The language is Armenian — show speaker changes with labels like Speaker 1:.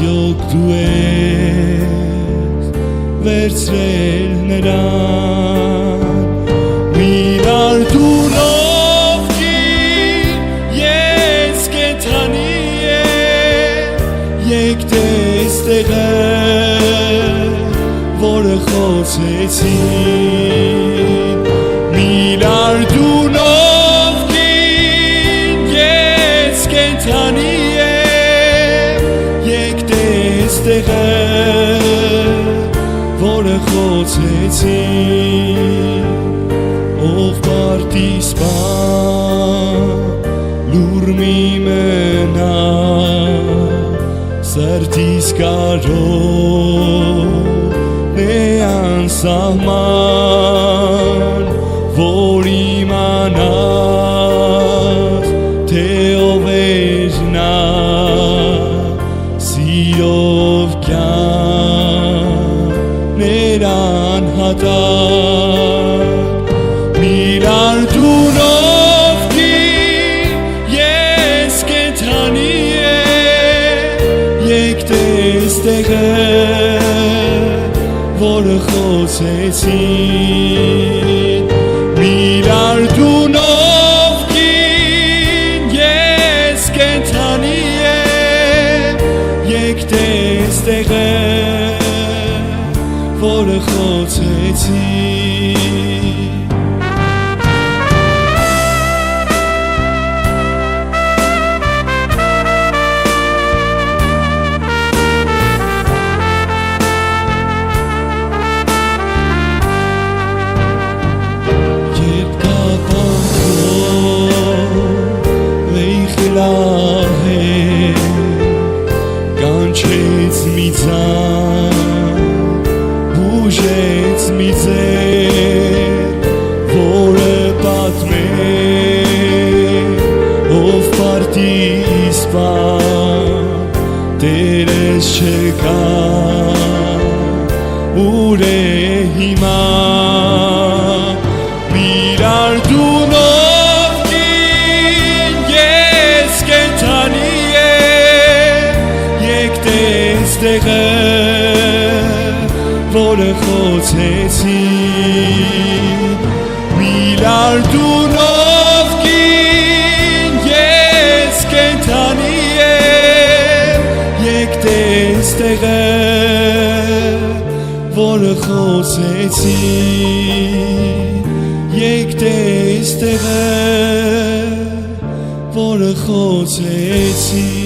Speaker 1: Արդյոք դու ես վերցրել նրան Միլար դունով կին ես կենդանի Եկ տեստեղը որը խոցեցին Միլար դունով կին ես կենդանի Եկ տեստեղը որը խոցեցին Ով պարտիսպան լուր մի մնա Սրտիս կարոտ է անսահման Որ իմանաս թե ով էր նա Սիրով կյանքներ անհատակ Միլար դունով կին ես կենդանի Եկ տեստեղը որը խոցեցին Միլար դունով կին ես կենդանի Եկ տեստեղը որը խոցեցին Կանչեց մի ձայն, բուժեց մի ձեր, որը պատմեր, ով պարտիսպան, Տերես չկա, ուր է հիմա, Միլար դունով կին ես կենդանի Տեստեղը որը խոցեցին Միլար դունով կին ես կենդանի Եկ տեստեղը որը խոցեցին Եկ տեստեղը որը խոցեցին